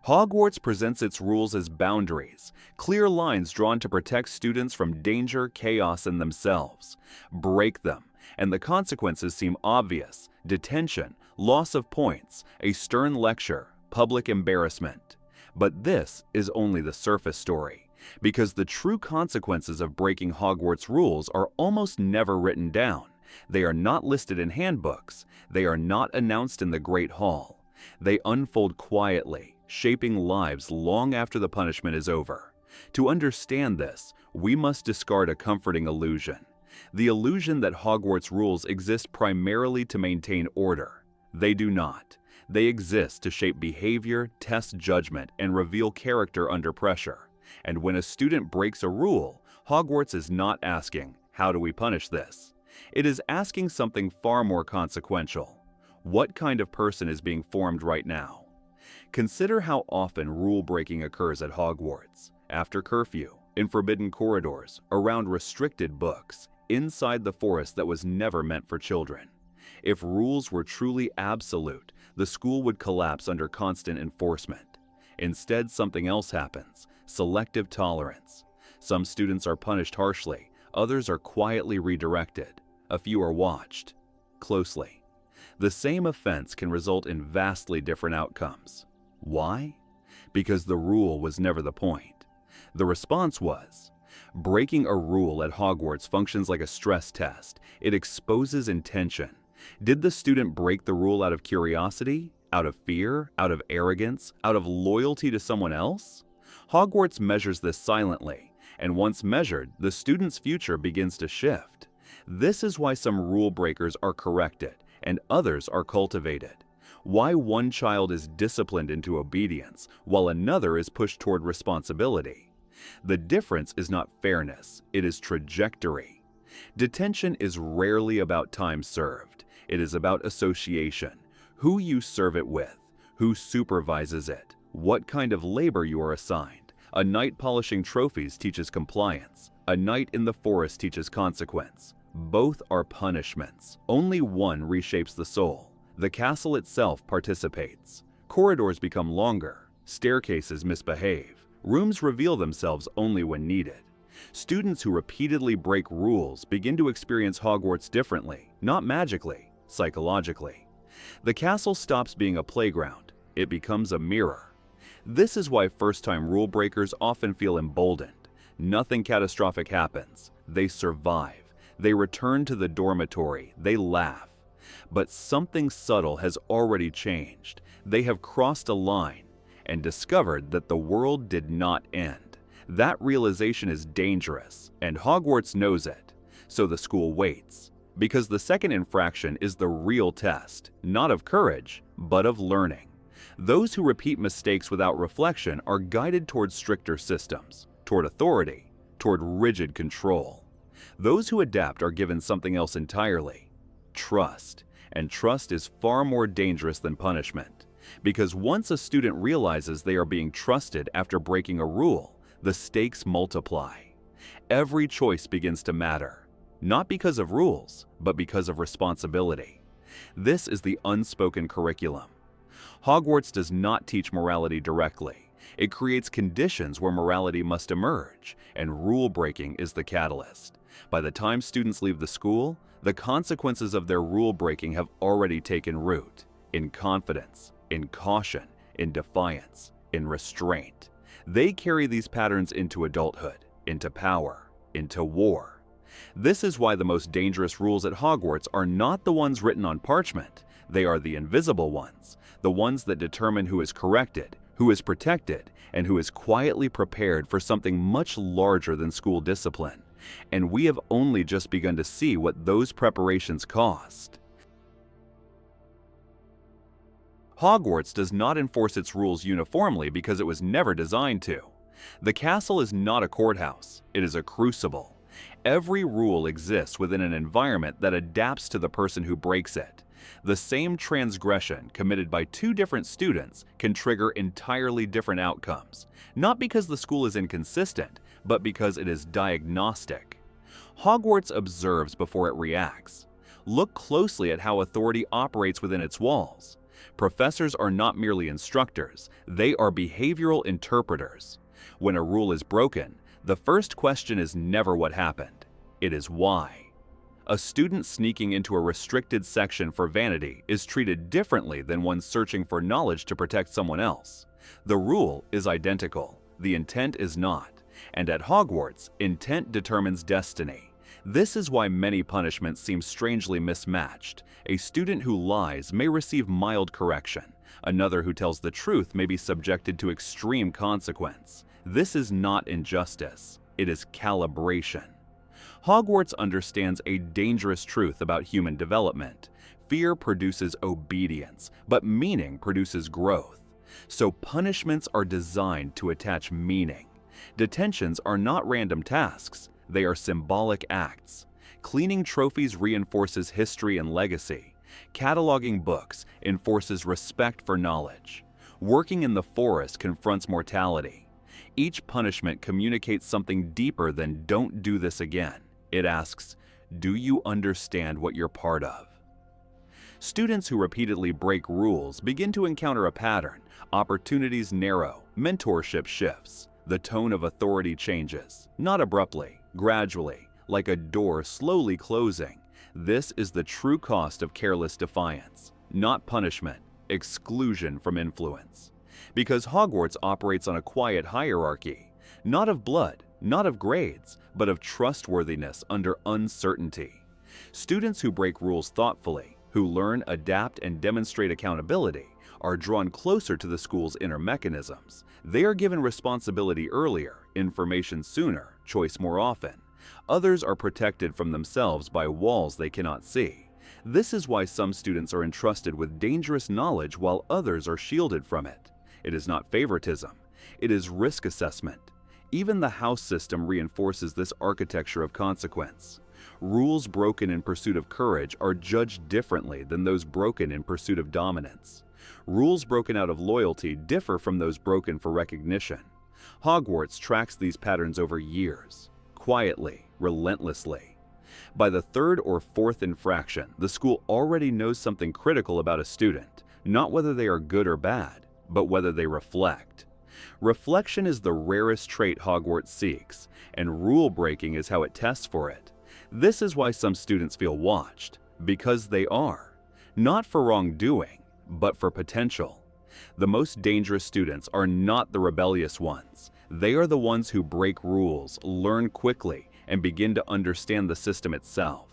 Hogwarts presents its rules as boundaries, clear lines drawn to protect students from danger, chaos, and themselves. Break them, and the consequences seem obvious: detention, loss of points, a stern lecture, public embarrassment. But this is only the surface story, because the true consequences of breaking Hogwarts rules are almost never written down. They are not listed in handbooks. They are not announced in the Great Hall. They unfold quietly, shaping lives long after the punishment is over. To understand this, we must discard a comforting illusion: the illusion that Hogwarts rules exist primarily to maintain order. They do not. They exist to shape behavior, test judgment, and reveal character under pressure. And when a student breaks a rule, Hogwarts is not asking, "How do we punish this?" It is asking something far more consequential: what kind of person is being formed right now? Consider how often rule-breaking occurs at Hogwarts: after curfew, in forbidden corridors, around restricted books, inside the forest that was never meant for children. If rules were truly absolute, the school would collapse under constant enforcement. Instead, something else happens: selective tolerance. Some students are punished harshly, others are quietly redirected. A few are watched closely. The same offense can result in vastly different outcomes. Why? Because the rule was never the point. The response was. Breaking a rule at Hogwarts functions like a stress test. It exposes intention. Did the student break the rule out of curiosity, out of fear, out of arrogance, out of loyalty to someone else? Hogwarts measures this silently, and once measured, the student's future begins to shift. This is why some rule breakers are corrected and others are cultivated. Why one child is disciplined into obedience while another is pushed toward responsibility. The difference is not fairness, it is trajectory. Detention is rarely about time served. It is about association: who you serve it with, who supervises it, what kind of labor you are assigned. A knight polishing trophies teaches compliance. A knight in the forest teaches consequence. Both are punishments. Only one reshapes the soul. The castle itself participates. Corridors become longer. Staircases misbehave. Rooms reveal themselves only when needed. Students who repeatedly break rules begin to experience Hogwarts differently, not magically, psychologically. The castle stops being a playground. It becomes a mirror. This is why first-time rule breakers often feel emboldened. Nothing catastrophic happens. They survive. They return to the dormitory. They laugh. But something subtle has already changed. They have crossed a line and discovered that the world did not end. That realization is dangerous, and Hogwarts knows it. So the school waits. Because the second infraction is the real test, not of courage, but of learning. Those who repeat mistakes without reflection are guided toward stricter systems, toward authority, toward rigid control. Those who adapt are given something else entirely: trust. And trust is far more dangerous than punishment. Because once a student realizes they are being trusted after breaking a rule, the stakes multiply. Every choice begins to matter, not because of rules, but because of responsibility. This is the unspoken curriculum. Hogwarts does not teach morality directly. It creates conditions where morality must emerge, and rule breaking is the catalyst. By the time students leave the school, the consequences of their rule breaking have already taken root: in confidence, in caution, in defiance, in restraint. They carry these patterns into adulthood, into power, into war. This is why the most dangerous rules at Hogwarts are not the ones written on parchment. They are the invisible ones, the ones that determine who is corrected, who is protected, and who is quietly prepared for something much larger than school discipline. And we have only just begun to see what those preparations cost. Hogwarts does not enforce its rules uniformly because it was never designed to. The castle is not a courthouse, it is a crucible. Every rule exists within an environment that adapts to the person who breaks it. The same transgression committed by two different students can trigger entirely different outcomes, not because the school is inconsistent, but because it is diagnostic. Hogwarts observes before it reacts. Look closely at how authority operates within its walls. Professors are not merely instructors, they are behavioral interpreters. When a rule is broken, the first question is never what happened, it is why. A student sneaking into a restricted section for vanity is treated differently than one searching for knowledge to protect someone else. The rule is identical, the intent is not. And at Hogwarts, intent determines destiny. This is why many punishments seem strangely mismatched. A student who lies may receive mild correction. Another who tells the truth may be subjected to extreme consequence. This is not injustice, it is calibration. Hogwarts understands a dangerous truth about human development. Fear produces obedience, but meaning produces growth. So punishments are designed to attach meaning. Detentions are not random tasks, they are symbolic acts. Cleaning trophies reinforces history and legacy. Cataloging books enforces respect for knowledge. Working in the forest confronts mortality. Each punishment communicates something deeper than "don't do this again." It asks, do you understand what you're part of? Students who repeatedly break rules begin to encounter a pattern. Opportunities narrow, mentorship shifts. The tone of authority changes, not abruptly, gradually, like a door slowly closing. This is the true cost of careless defiance, not punishment, exclusion from influence. Because Hogwarts operates on a quiet hierarchy, not of blood, not of grades, but of trustworthiness under uncertainty. Students who break rules thoughtfully, who learn, adapt, and demonstrate accountability, are drawn closer to the school's inner mechanisms. They are given responsibility earlier, information sooner, choice more often. Others are protected from themselves by walls they cannot see. This is why some students are entrusted with dangerous knowledge while others are shielded from it. It is not favoritism, it is risk assessment. Even the house system reinforces this architecture of consequence. Rules broken in pursuit of courage are judged differently than those broken in pursuit of dominance. Rules broken out of loyalty differ from those broken for recognition. Hogwarts tracks these patterns over years, quietly, relentlessly. By the third or fourth infraction, the school already knows something critical about a student, not whether they are good or bad, but whether they reflect. Reflection is the rarest trait Hogwarts seeks, and rule breaking is how it tests for it. This is why some students feel watched, because they are. Not for wrongdoing, but for potential. The most dangerous students are not the rebellious ones. They are the ones who break rules, learn quickly, and begin to understand the system itself.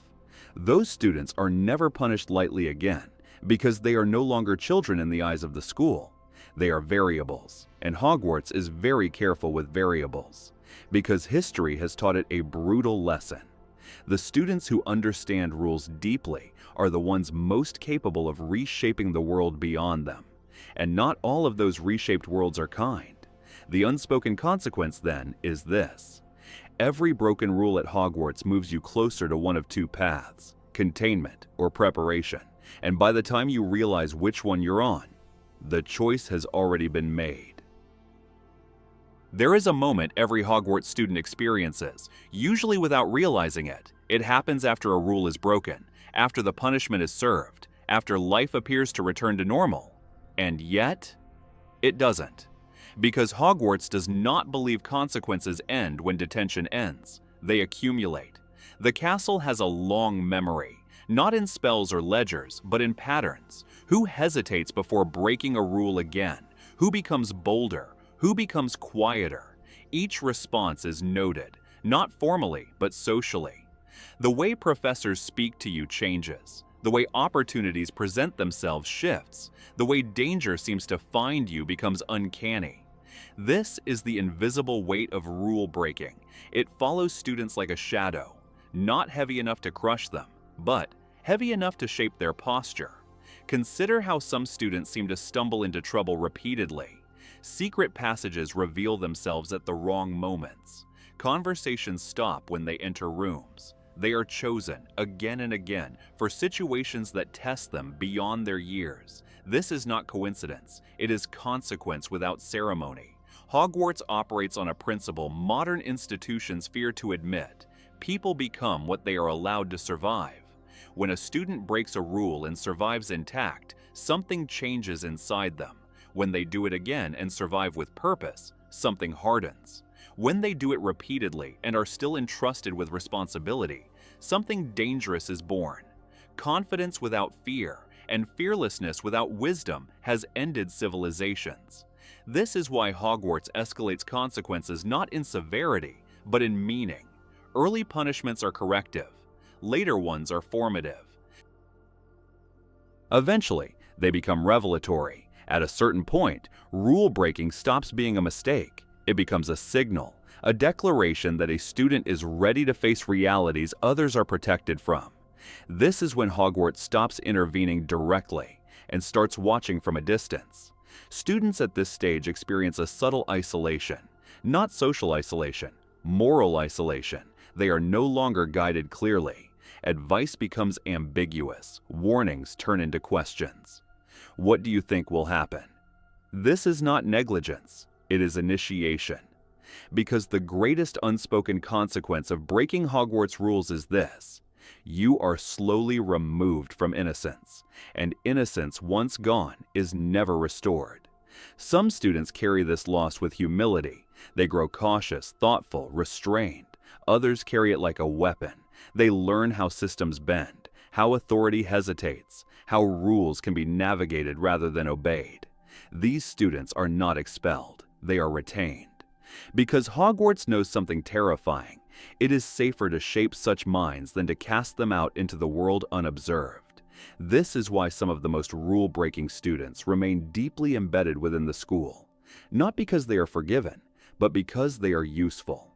Those students are never punished lightly again, because they are no longer children in the eyes of the school. They are variables, and Hogwarts is very careful with variables, because history has taught it a brutal lesson. The students who understand rules deeply are the ones most capable of reshaping the world beyond them. And not all of those reshaped worlds are kind. The unspoken consequence, then, is this. Every broken rule at Hogwarts moves you closer to one of two paths, containment or preparation. And by the time you realize which one you're on, the choice has already been made. There is a moment every Hogwarts student experiences, usually without realizing it. It happens after a rule is broken, after the punishment is served, after life appears to return to normal. And yet, it doesn't. Because Hogwarts does not believe consequences end when detention ends. They accumulate. The castle has a long memory, not in spells or ledgers, but in patterns. Who hesitates before breaking a rule again? Who becomes bolder? Who becomes quieter? Each response is noted, not formally, but socially. The way professors speak to you changes. The way opportunities present themselves shifts. The way danger seems to find you becomes uncanny. This is the invisible weight of rule breaking. It follows students like a shadow, not heavy enough to crush them, but heavy enough to shape their posture. Consider how some students seem to stumble into trouble repeatedly. Secret passages reveal themselves at the wrong moments. Conversations stop when they enter rooms. They are chosen again and again for situations that test them beyond their years. This is not coincidence. It is consequence without ceremony. Hogwarts operates on a principle modern institutions fear to admit. People become what they are allowed to survive. When a student breaks a rule and survives intact, something changes inside them. When they do it again and survive with purpose, something hardens. When they do it repeatedly and are still entrusted with responsibility, something dangerous is born. Confidence without fear and fearlessness without wisdom has ended civilizations. This is why Hogwarts escalates consequences not in severity, but in meaning. Early punishments are corrective. Later ones are formative. Eventually, they become revelatory. At a certain point, rule breaking stops being a mistake. It becomes a signal, a declaration that a student is ready to face realities others are protected from. This is when Hogwarts stops intervening directly and starts watching from a distance. Students at this stage experience a subtle isolation, not social isolation, moral isolation. They are no longer guided clearly. Advice becomes ambiguous. Warnings turn into questions. What do you think will happen? This is not negligence. It is initiation. Because the greatest unspoken consequence of breaking Hogwarts rules is this: you are slowly removed from innocence, and innocence once gone is never restored. Some students carry this loss with humility. They grow cautious, thoughtful, restrained. Others carry it like a weapon. They learn how systems bend, how authority hesitates, how rules can be navigated rather than obeyed. These students are not expelled, they are retained. Because Hogwarts knows something terrifying, it is safer to shape such minds than to cast them out into the world unobserved. This is why some of the most rule-breaking students remain deeply embedded within the school, not because they are forgiven, but because they are useful.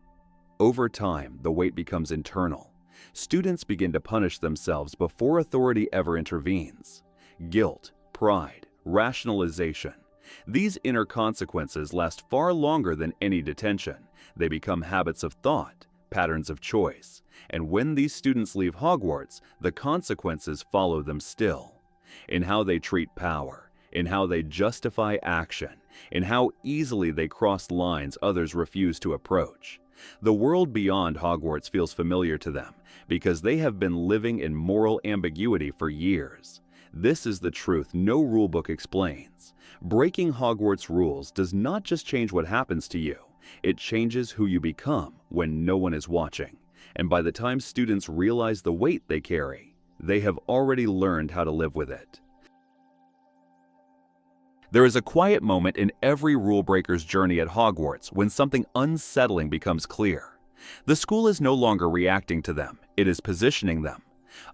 Over time, the weight becomes internal. Students begin to punish themselves before authority ever intervenes. Guilt, pride, rationalization. These inner consequences last far longer than any detention. They become habits of thought, patterns of choice. And when these students leave Hogwarts, the consequences follow them still. In how they treat power, in how they justify action, in how easily they cross lines others refuse to approach. The world beyond Hogwarts feels familiar to them because they have been living in moral ambiguity for years. This is the truth no rulebook explains. Breaking Hogwarts rules does not just change what happens to you, it changes who you become when no one is watching. And by the time students realize the weight they carry, they have already learned how to live with it. There is a quiet moment in every rule breaker's journey at Hogwarts when something unsettling becomes clear. The school is no longer reacting to them, it is positioning them.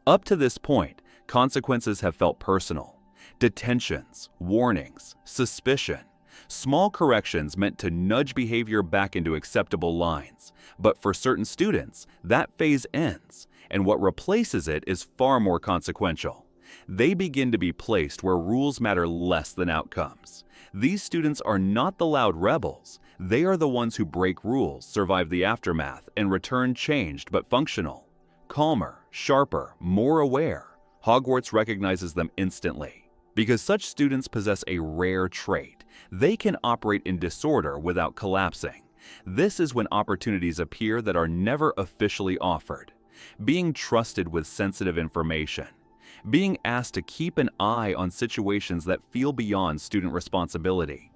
Up to this point, consequences have felt personal. Detentions, warnings, suspicion. Small corrections meant to nudge behavior back into acceptable lines. But for certain students, that phase ends, and what replaces it is far more consequential. They begin to be placed where rules matter less than outcomes. These students are not the loud rebels. They are the ones who break rules, survive the aftermath, and return changed but functional. Calmer, sharper, more aware. Hogwarts recognizes them instantly. Because such students possess a rare trait. They can operate in disorder without collapsing. This is when opportunities appear that are never officially offered. Being trusted with sensitive information. Being asked to keep an eye on situations that feel beyond student responsibility.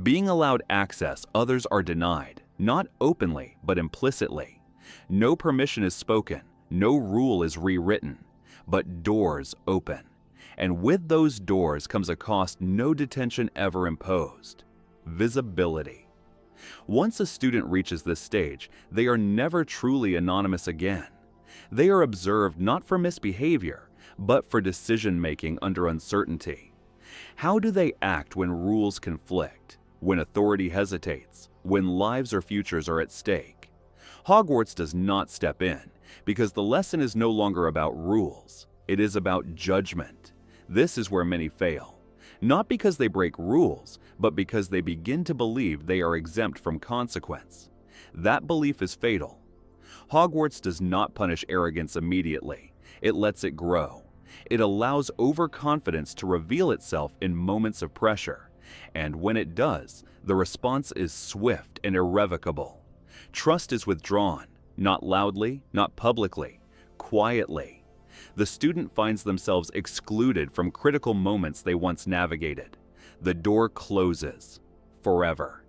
Being allowed access others are denied, not openly, but implicitly. No permission is spoken, no rule is rewritten, but doors open. And with those doors comes a cost no detention ever imposed: visibility. Once a student reaches this stage, they are never truly anonymous again. They are observed not for misbehavior, but for decision-making under uncertainty. How do they act when rules conflict, when authority hesitates, when lives or futures are at stake? Hogwarts does not step in, because the lesson is no longer about rules. It is about judgment. This is where many fail. Not because they break rules, but because they begin to believe they are exempt from consequence. That belief is fatal. Hogwarts does not punish arrogance immediately. It lets it grow. It allows overconfidence to reveal itself in moments of pressure. And when it does, the response is swift and irrevocable. Trust is withdrawn, not loudly, not publicly, quietly. The student finds themselves excluded from critical moments they once navigated. The door closes forever.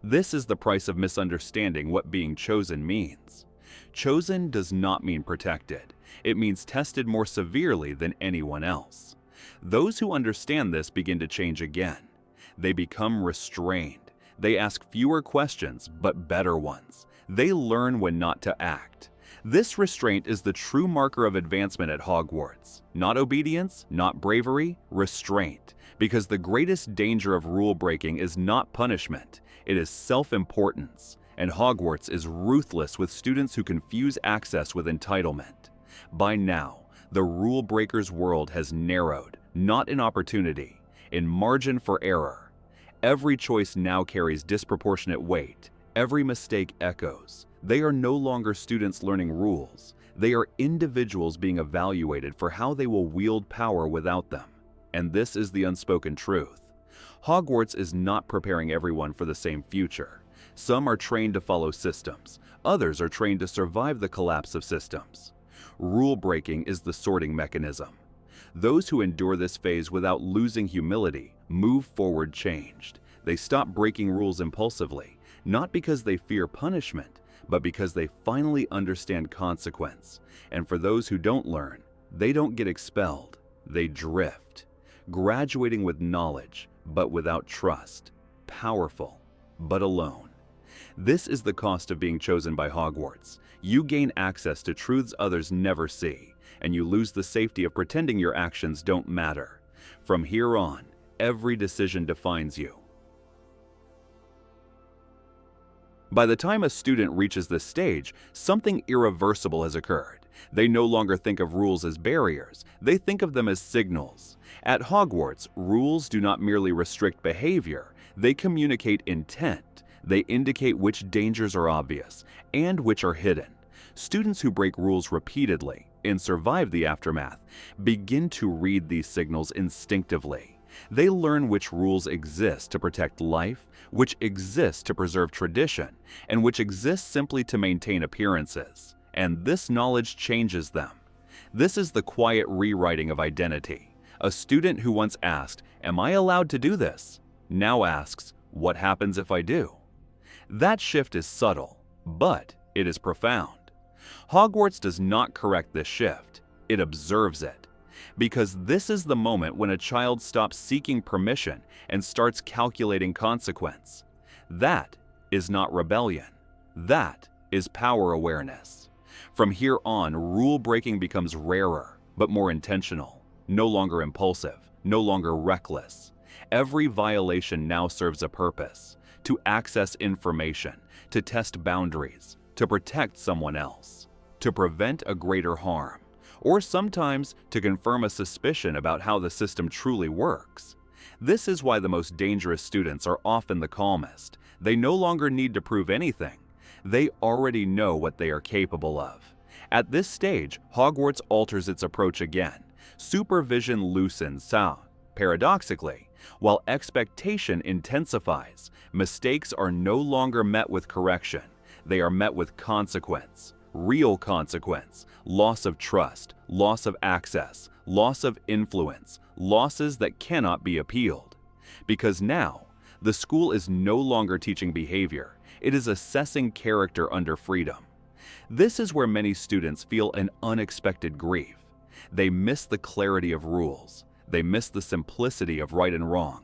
This is the price of misunderstanding what being chosen means. Chosen does not mean protected. It means tested more severely than anyone else. Those who understand this begin to change again. They become restrained. They ask fewer questions, but better ones. They learn when not to act. This restraint is the true marker of advancement at Hogwarts. Not obedience, not bravery, restraint. Because the greatest danger of rule breaking is not punishment, it is self-importance. And Hogwarts is ruthless with students who confuse access with entitlement. By now, the rule breaker's world has narrowed, not in opportunity, in margin for error. Every choice now carries disproportionate weight. Every mistake echoes. They are no longer students learning rules. They are individuals being evaluated for how they will wield power without them. And this is the unspoken truth. Hogwarts is not preparing everyone for the same future. Some are trained to follow systems. Others are trained to survive the collapse of systems. Rule breaking is the sorting mechanism. Those who endure this phase without losing humility move forward changed. They stop breaking rules impulsively, not because they fear punishment, but because they finally understand consequence. And for those who don't learn, they don't get expelled, they drift. Graduating with knowledge, but without trust. Powerful, but alone. This is the cost of being chosen by Hogwarts. You gain access to truths others never see, and you lose the safety of pretending your actions don't matter. From here on, every decision defines you. By the time a student reaches this stage, something irreversible has occurred. They no longer think of rules as barriers, they think of them as signals. At Hogwarts, rules do not merely restrict behavior, they communicate intent. They indicate which dangers are obvious and which are hidden. Students who break rules repeatedly and survive the aftermath begin to read these signals instinctively. They learn which rules exist to protect life, which exist to preserve tradition, and which exist simply to maintain appearances. And this knowledge changes them. This is the quiet rewriting of identity. A student who once asked, "Am I allowed to do this?" now asks, "What happens if I do?" That shift is subtle, but it is profound. Hogwarts does not correct this shift, it observes it. Because this is the moment when a child stops seeking permission and starts calculating consequence. That is not rebellion. That is power awareness. From here on, rule breaking becomes rarer, but more intentional. No longer impulsive, no longer reckless. Every violation now serves a purpose: to access information, to test boundaries, to protect someone else, to prevent a greater harm, or sometimes to confirm a suspicion about how the system truly works. This is why the most dangerous students are often the calmest. They no longer need to prove anything. They already know what they are capable of. At this stage, Hogwarts alters its approach again. Supervision loosens, paradoxically, while expectation intensifies. Mistakes are no longer met with correction. They are met with consequence. Real consequence, loss of trust, loss of access, loss of influence, losses that cannot be appealed. Because now, the school is no longer teaching behavior, it is assessing character under freedom. This is where many students feel an unexpected grief. They miss the clarity of rules, they miss the simplicity of right and wrong,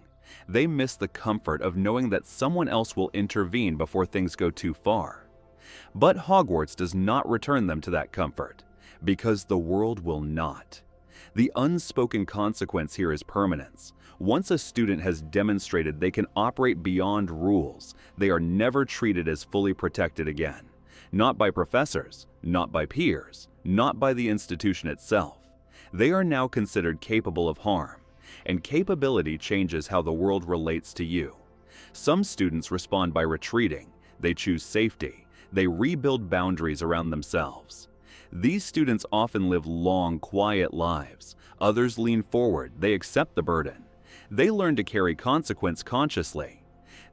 they miss the comfort of knowing that someone else will intervene before things go too far. But Hogwarts does not return them to that comfort, because the world will not. The unspoken consequence here is permanence. Once a student has demonstrated they can operate beyond rules, they are never treated as fully protected again. Not by professors, not by peers, not by the institution itself. They are now considered capable of harm, and capability changes how the world relates to you. Some students respond by retreating, they choose safety. They rebuild boundaries around themselves. These students often live long, quiet lives. Others lean forward, they accept the burden. They learn to carry consequence consciously.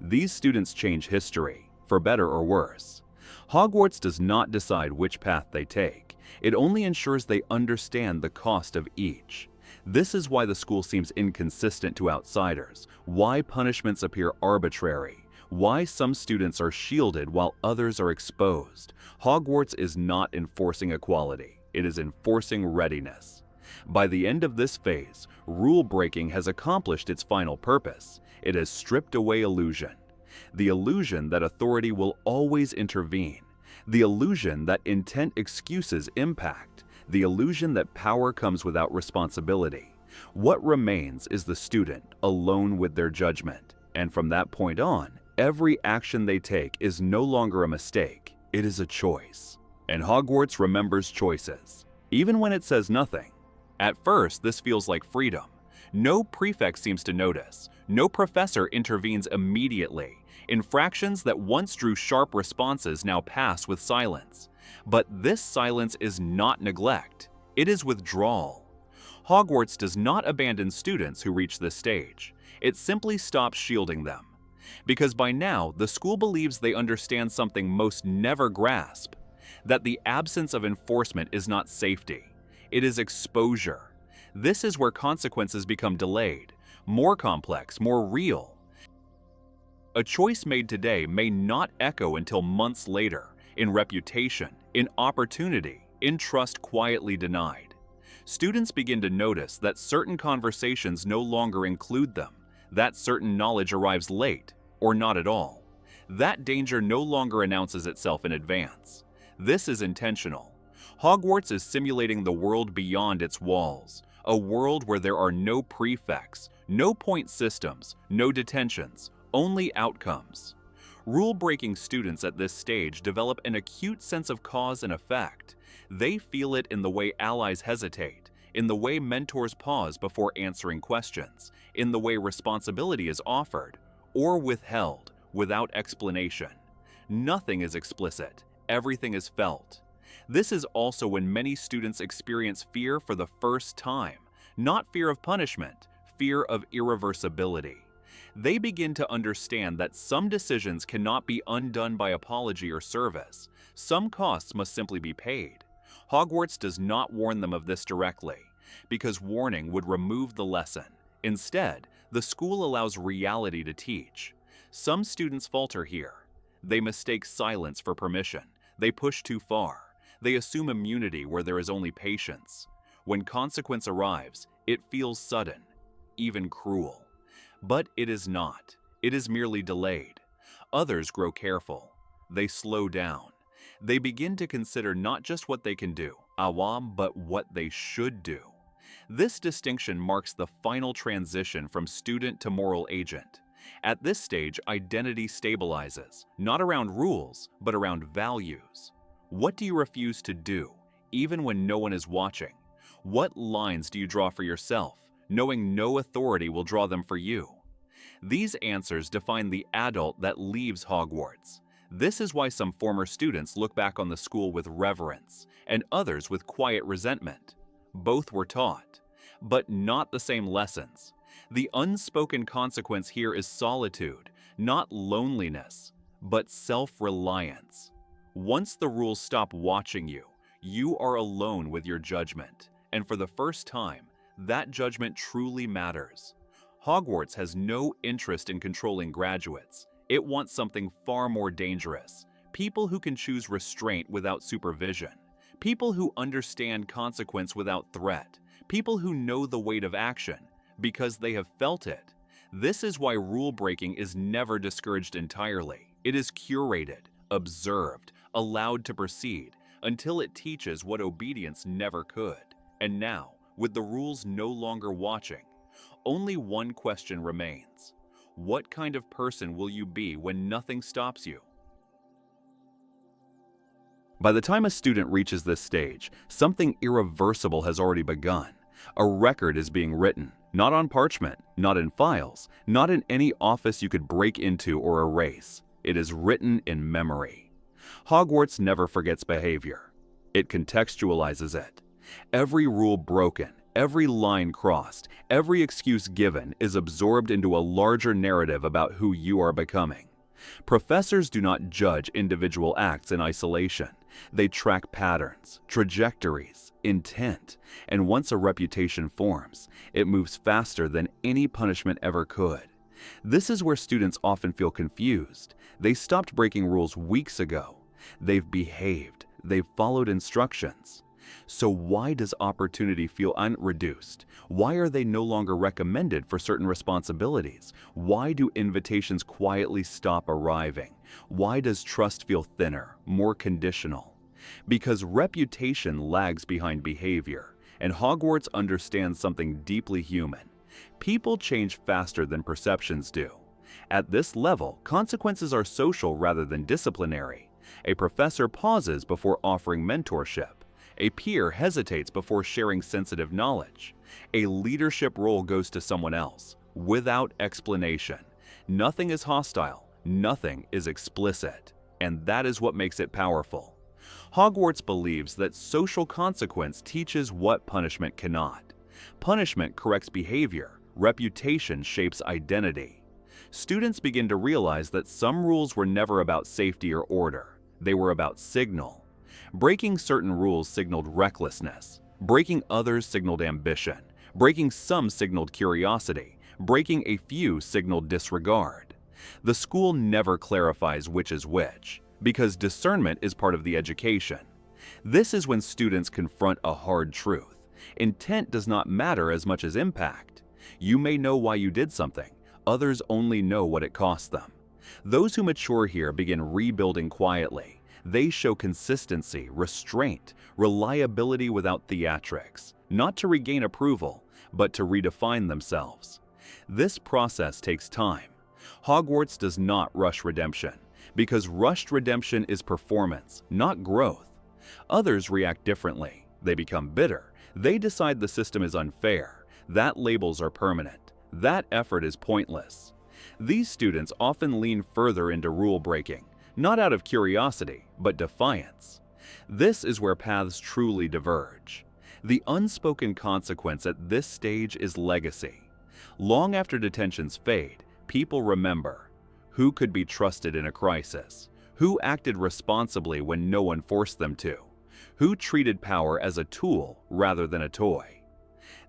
These students change history, for better or worse. Hogwarts does not decide which path they take. It only ensures they understand the cost of each. This is why the school seems inconsistent to outsiders, why punishments appear arbitrary, why some students are shielded while others are exposed. Hogwarts is not enforcing equality, it is enforcing readiness. By the end of this phase, rule breaking has accomplished its final purpose. It has stripped away illusion. The illusion that authority will always intervene. The illusion that intent excuses impact. The illusion that power comes without responsibility. What remains is the student, alone with their judgment. And from that point on, every action they take is no longer a mistake, it is a choice. And Hogwarts remembers choices, even when it says nothing. At first, this feels like freedom. No prefect seems to notice. No professor intervenes immediately. Infractions that once drew sharp responses now pass with silence. But this silence is not neglect, it is withdrawal. Hogwarts does not abandon students who reach this stage. It simply stops shielding them. Because by now, the school believes they understand something most never grasp, that the absence of enforcement is not safety, it is exposure. This is where consequences become delayed, more complex, more real. A choice made today may not echo until months later, in reputation, in opportunity, in trust quietly denied. Students begin to notice that certain conversations no longer include them, that certain knowledge arrives late, or not at all. That danger no longer announces itself in advance. This is intentional. Hogwarts is simulating the world beyond its walls, a world where there are no prefects, no point systems, no detentions, only outcomes. Rule-breaking students at this stage develop an acute sense of cause and effect. They feel it in the way allies hesitate, in the way mentors pause before answering questions, in the way responsibility is offered or withheld without explanation. Nothing is explicit, everything is felt. This is also when many students experience fear for the first time, not fear of punishment, fear of irreversibility. They begin to understand that some decisions cannot be undone by apology or service. Some costs must simply be paid. Hogwarts does not warn them of this directly, because warning would remove the lesson. Instead, the school allows reality to teach. Some students falter here. They mistake silence for permission. They push too far. They assume immunity where there is only patience. When consequence arrives, it feels sudden, even cruel. But it is not. It is merely delayed. Others grow careful. They slow down. They begin to consider not just what they can do, awam, but what they should do. This distinction marks the final transition from student to moral agent. At this stage, identity stabilizes, not around rules, but around values. What do you refuse to do, even when no one is watching? What lines do you draw for yourself, knowing no authority will draw them for you? These answers define the adult that leaves Hogwarts. This is why some former students look back on the school with reverence, and others with quiet resentment. Both were taught, but not the same lessons. The unspoken consequence here is solitude, not loneliness, but self-reliance. Once the rules stop watching you, you are alone with your judgment, and for the first time, that judgment truly matters. Hogwarts has no interest in controlling graduates. It wants something far more dangerous. People who can choose restraint without supervision. People who understand consequence without threat. People who know the weight of action because they have felt it. This is why rule breaking is never discouraged entirely. It is curated, observed, allowed to proceed until it teaches what obedience never could. And now, with the rules no longer watching, only one question remains. What kind of person will you be when nothing stops you? By the time a student reaches this stage, something irreversible has already begun. A record is being written, not on parchment, not in files, not in any office you could break into or erase. It is written in memory. Hogwarts never forgets behavior. It contextualizes it. Every rule broken, every line crossed, every excuse given is absorbed into a larger narrative about who you are becoming. Professors do not judge individual acts in isolation. They track patterns, trajectories, intent, and once a reputation forms, it moves faster than any punishment ever could. This is where students often feel confused. They stopped breaking rules weeks ago. They've behaved. They've followed instructions. So why does opportunity feel unreduced? Why are they no longer recommended for certain responsibilities? Why do invitations quietly stop arriving? Why does trust feel thinner, more conditional? Because reputation lags behind behavior, and Hogwarts understands something deeply human. People change faster than perceptions do. At this level, consequences are social rather than disciplinary. A professor pauses before offering mentorship. A peer hesitates before sharing sensitive knowledge. A leadership role goes to someone else, without explanation. Nothing is hostile, nothing is explicit, and that is what makes it powerful. Hogwarts believes that social consequence teaches what punishment cannot. Punishment corrects behavior, reputation shapes identity. Students begin to realize that some rules were never about safety or order. They were about signal. Breaking certain rules signaled recklessness. Breaking others signaled ambition. Breaking some signaled curiosity. Breaking a few signaled disregard. The school never clarifies which is which, because discernment is part of the education. This is when students confront a hard truth. Intent does not matter as much as impact. You may know why you did something. Others only know what it cost them. Those who mature here begin rebuilding quietly. They show consistency, restraint, reliability without theatrics, not to regain approval, but to redefine themselves. This process takes time. Hogwarts does not rush redemption, because rushed redemption is performance, not growth. Others react differently. They become bitter. They decide the system is unfair. That labels are permanent. That effort is pointless. These students often lean further into rule breaking, not out of curiosity, but defiance. This is where paths truly diverge. The unspoken consequence at this stage is legacy. Long after detentions fade, people remember who could be trusted in a crisis, who acted responsibly when no one forced them to, who treated power as a tool rather than a toy.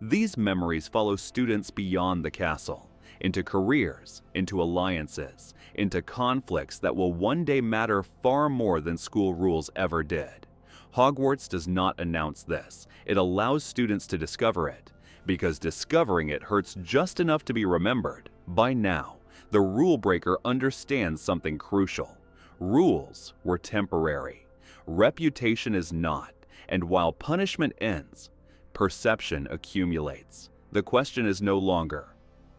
These memories follow students beyond the castle, into careers, into alliances, into conflicts that will one day matter far more than school rules ever did. Hogwarts does not announce this. It allows students to discover it, because discovering it hurts just enough to be remembered. By now, the rule breaker understands something crucial. Rules were temporary. Reputation is not, and while punishment ends, perception accumulates. The question is no longer,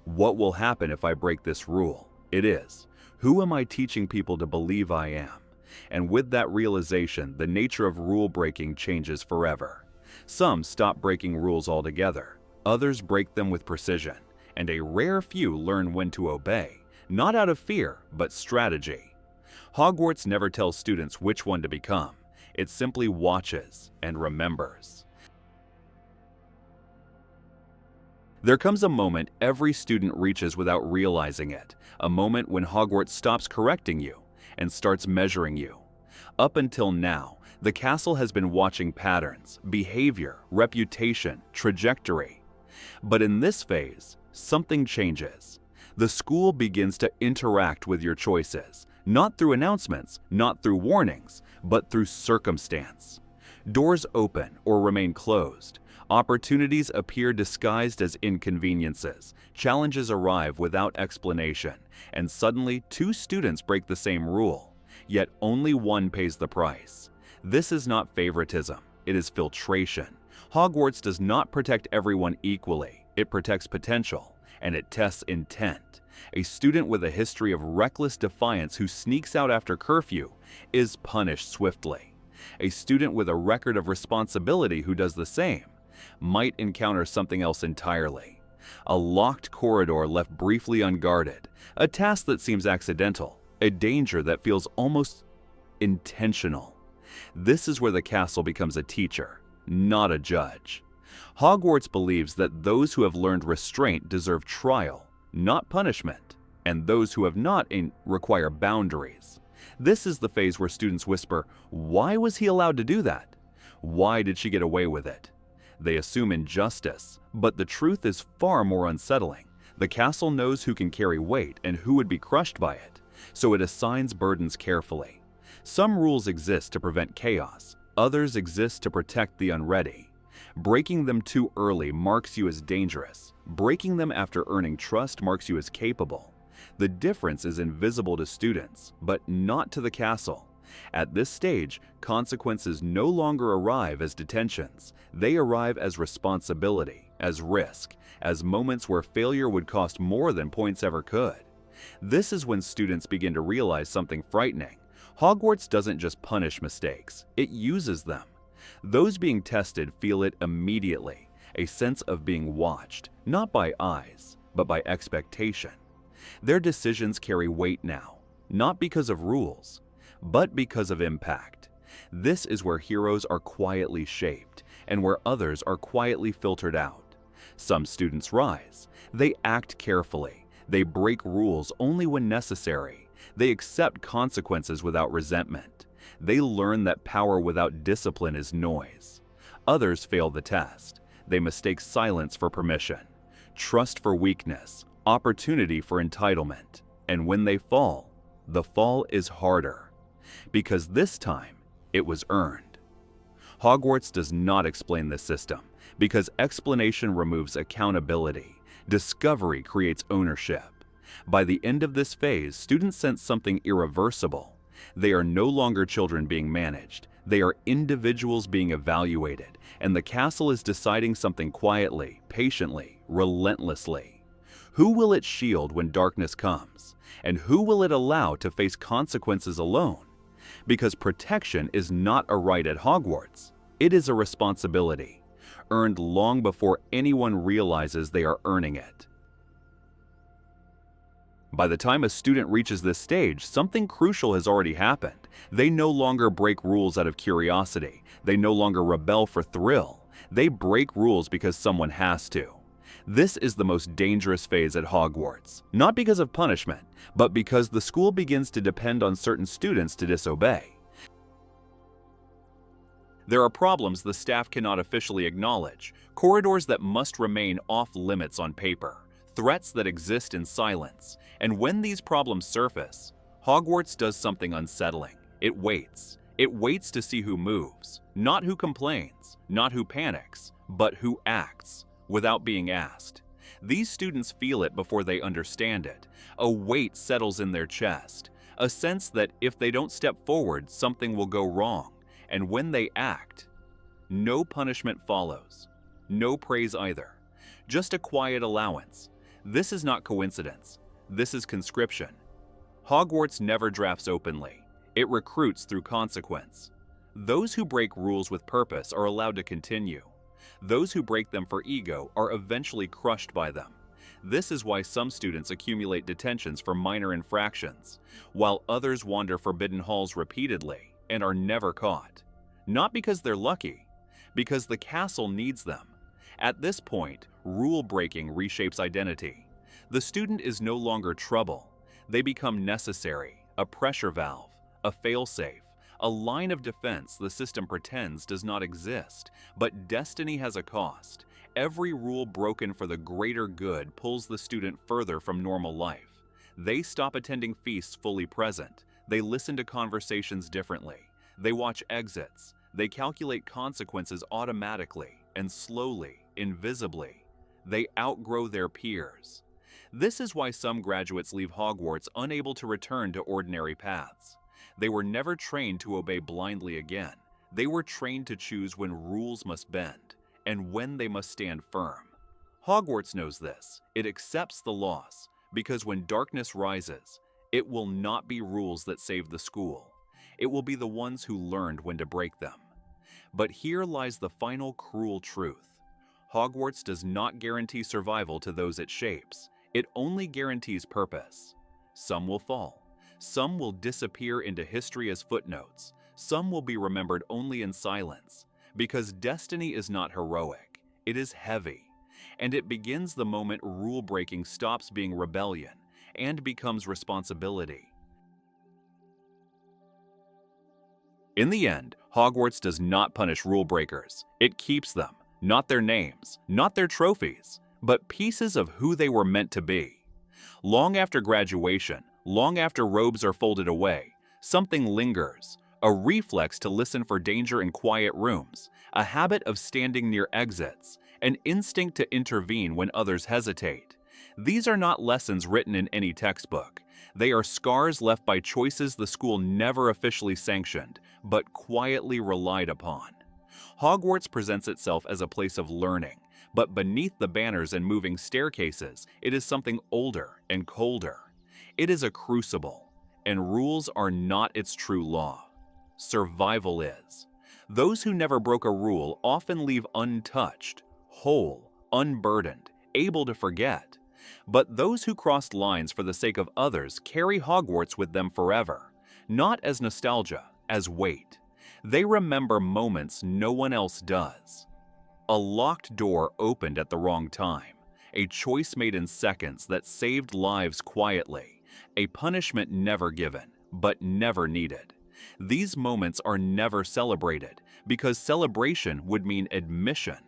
what will happen if I break this rule? It is, who am I teaching people to believe I am? And with that realization, the nature of rule breaking changes forever. Some stop breaking rules altogether. Others break them with precision. And a rare few learn when to obey, not out of fear, but strategy. Hogwarts never tells students which one to become. It simply watches and remembers. There comes a moment every student reaches without realizing it, a moment when Hogwarts stops correcting you and starts measuring you. Up until now, the castle has been watching patterns, behavior, reputation, trajectory. But in this phase, something changes. The school begins to interact with your choices, not through announcements, not through warnings, but through circumstance. Doors open or remain closed. Opportunities appear disguised as inconveniences. Challenges arrive without explanation, and suddenly 2 students break the same rule, yet only one pays the price. This is not favoritism, it is filtration. Hogwarts does not protect everyone equally. It protects potential, and it tests intent. A student with a history of reckless defiance who sneaks out after curfew is punished swiftly. A student with a record of responsibility who does the same might encounter something else entirely. A locked corridor left briefly unguarded, a task that seems accidental, a danger that feels almost intentional. This is where the castle becomes a teacher, not a judge. Hogwarts believes that those who have learned restraint deserve trial, not punishment. and those who have not require boundaries. This is the phase where students whisper, "Why was he allowed to do that? Why did she get away with it?" They assume injustice, but the truth is far more unsettling. The castle knows who can carry weight and who would be crushed by it, so it assigns burdens carefully. Some rules exist to prevent chaos, others exist to protect the unready. Breaking them too early marks you as dangerous. Breaking them after earning trust marks you as capable. The difference is invisible to students, but not to the castle. At this stage, consequences no longer arrive as detentions. They arrive as responsibility, as risk, as moments where failure would cost more than points ever could. This is when students begin to realize something frightening. Hogwarts doesn't just punish mistakes, it uses them. Those being tested feel it immediately, a sense of being watched, not by eyes, but by expectation. Their decisions carry weight now, not because of rules, but because of impact. This is where heroes are quietly shaped, and where others are quietly filtered out. Some students rise. They act carefully. They break rules only when necessary. They accept consequences without resentment. They learn that power without discipline is noise. Others fail the test. They mistake silence for permission, trust for weakness, opportunity for entitlement. And when they fall, the fall is harder, because this time it was earned. Hogwarts does not explain this system, because explanation removes accountability. Discovery creates ownership. By the end of this phase, students sense something irreversible. They are no longer children being managed. They are individuals being evaluated, and the castle is deciding something quietly, patiently, relentlessly. Who will it shield when darkness comes? And who will it allow to face consequences alone? Because protection is not a right at Hogwarts. It is a responsibility, earned long before anyone realizes they are earning it. By the time a student reaches this stage, something crucial has already happened. They no longer break rules out of curiosity. They no longer rebel for thrill. They break rules because someone has to. This is the most dangerous phase at Hogwarts, not because of punishment, but because the school begins to depend on certain students to disobey. There are problems the staff cannot officially acknowledge, corridors that must remain off limits on paper, threats that exist in silence. And when these problems surface, Hogwarts does something unsettling. It waits. It waits to see who moves, not who complains, not who panics, but who acts without being asked. These students feel it before they understand it. A weight settles in their chest, a sense that if they don't step forward, something will go wrong. And when they act, no punishment follows, no praise either, just a quiet allowance. This is not coincidence. This is conscription. Hogwarts never drafts openly. It recruits through consequence. Those who break rules with purpose are allowed to continue. Those who break them for ego are eventually crushed by them. This is why some students accumulate detentions for minor infractions, while others wander forbidden halls repeatedly and are never caught. Not because they're lucky, because the castle needs them. At this point, rule breaking reshapes identity. The student is no longer trouble. They become necessary, a pressure valve, a failsafe, a line of defense the system pretends does not exist. But destiny has a cost. Every rule broken for the greater good pulls the student further from normal life. They stop attending feasts fully present. They listen to conversations differently. They watch exits. They calculate consequences automatically and slowly, invisibly. They outgrow their peers. This is why some graduates leave Hogwarts unable to return to ordinary paths. They were never trained to obey blindly again. They were trained to choose when rules must bend and when they must stand firm. Hogwarts knows this. It accepts the loss because when darkness rises, it will not be rules that save the school. It will be the ones who learned when to break them. But here lies the final cruel truth. Hogwarts does not guarantee survival to those it shapes. It only guarantees purpose. Some will fall. Some will disappear into history as footnotes. Some will be remembered only in silence. Because destiny is not heroic. It is heavy. And it begins the moment rule breaking stops being rebellion and becomes responsibility. In the end, Hogwarts does not punish rule breakers. It keeps them, not their names, not their trophies, but pieces of who they were meant to be. Long after graduation, long after robes are folded away, something lingers, a reflex to listen for danger in quiet rooms, a habit of standing near exits, an instinct to intervene when others hesitate. These are not lessons written in any textbook. They are scars left by choices the school never officially sanctioned, but quietly relied upon. Hogwarts presents itself as a place of learning, but beneath the banners and moving staircases, it is something older and colder. It is a crucible, and rules are not its true law. Survival is. Those who never broke a rule often leave untouched, whole, unburdened, able to forget. But those who crossed lines for the sake of others carry Hogwarts with them forever, not as nostalgia, as weight. They remember moments no one else does. A locked door opened at the wrong time, a choice made in seconds that saved lives quietly, a punishment never given, but never needed. These moments are never celebrated, because celebration would mean admission,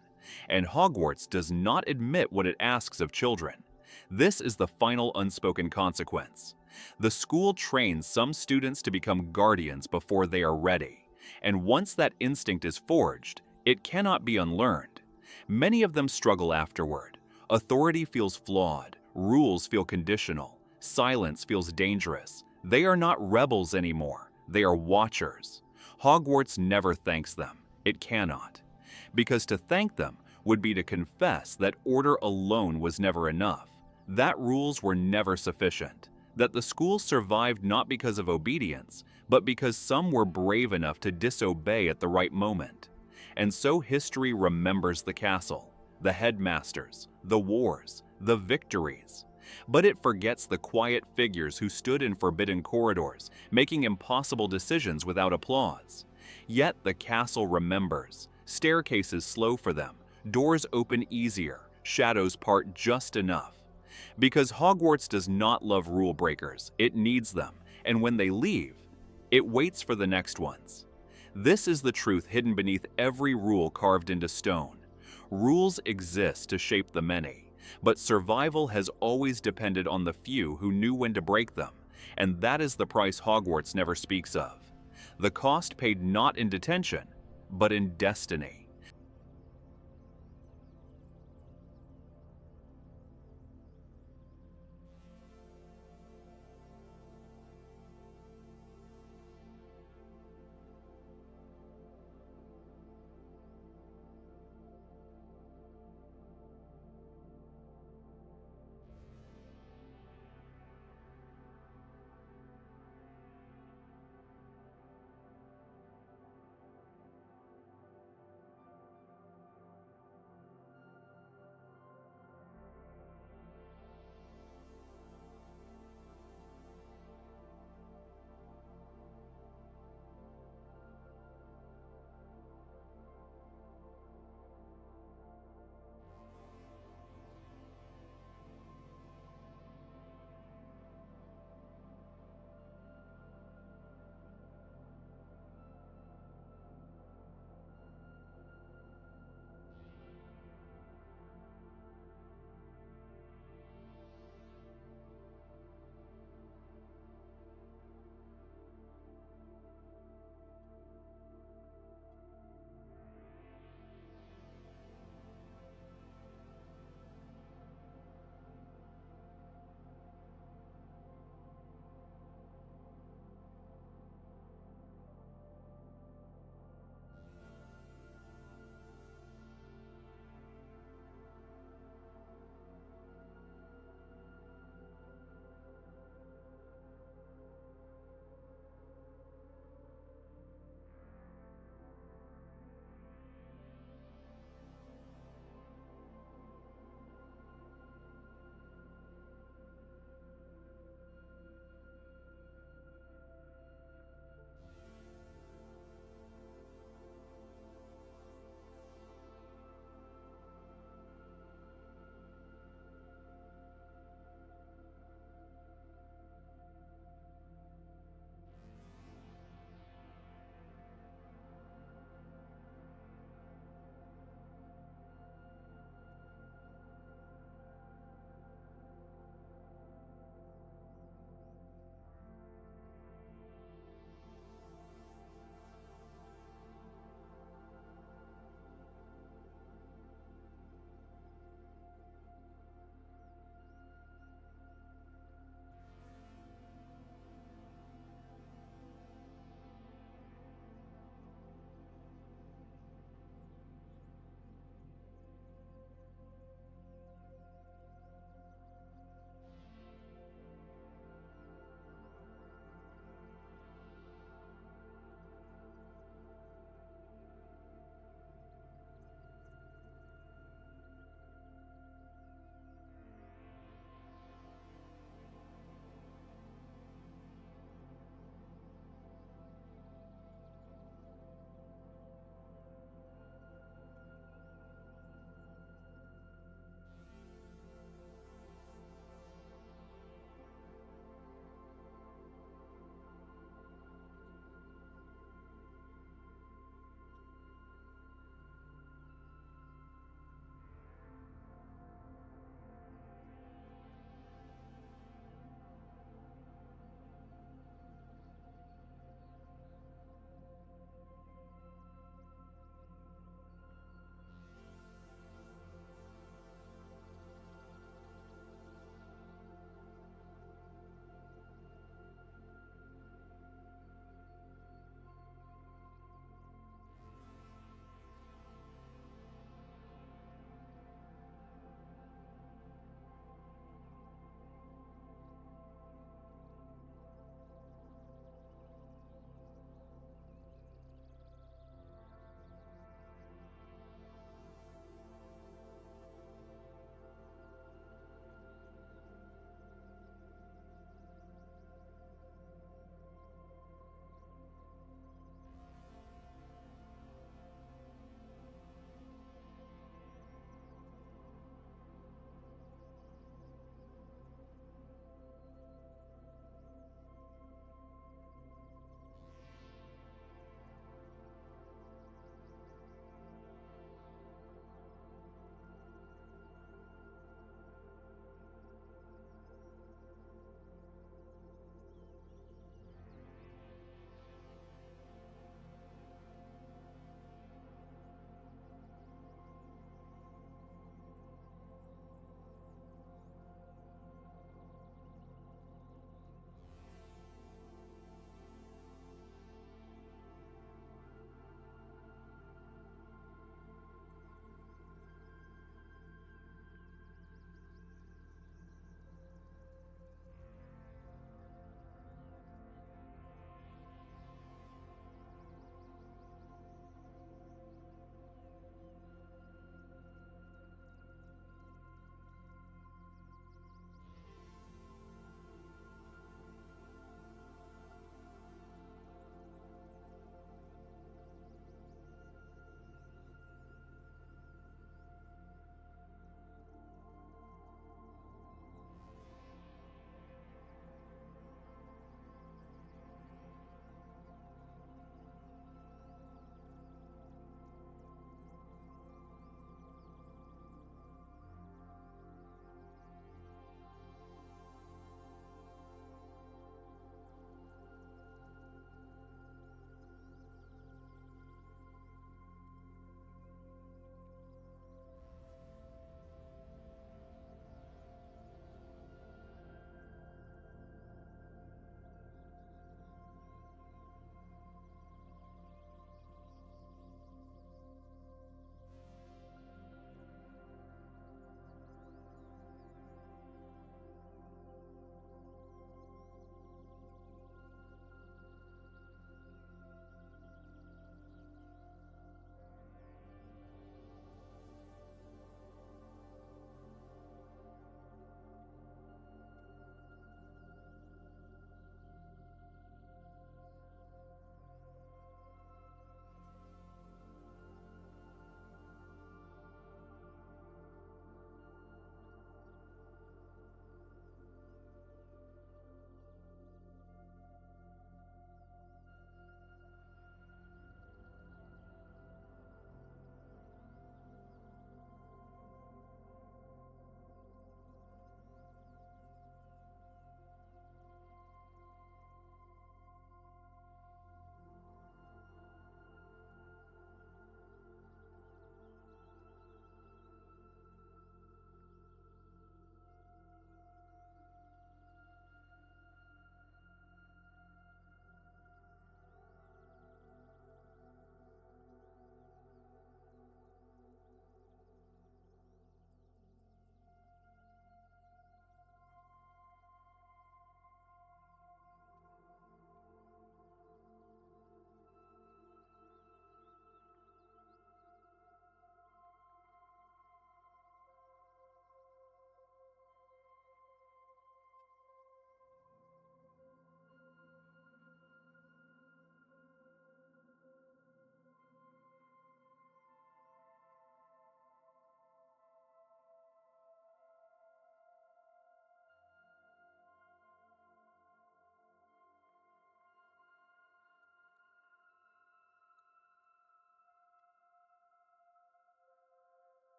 and Hogwarts does not admit what it asks of children. This is the final unspoken consequence. The school trains some students to become guardians before they are ready, and once that instinct is forged, it cannot be unlearned. Many of them struggle afterward. Authority feels flawed, rules feel conditional, silence feels dangerous. They are not rebels anymore, they are watchers. Hogwarts never thanks them. It cannot. Because to thank them would be to confess that order alone was never enough, that rules were never sufficient, that the school survived not because of obedience, but because some were brave enough to disobey at the right moment. And so history remembers the castle, the headmasters, the wars, the victories. But it forgets the quiet figures who stood in forbidden corridors, making impossible decisions without applause. Yet the castle remembers. Staircases slow for them, doors open easier, shadows part just enough. Because Hogwarts does not love rule breakers, it needs them, and when they leave, it waits for the next ones. This is the truth hidden beneath every rule carved into stone. Rules exist to shape the many, but survival has always depended on the few who knew when to break them, and that is the price Hogwarts never speaks of. The cost paid not in detention, but in destiny.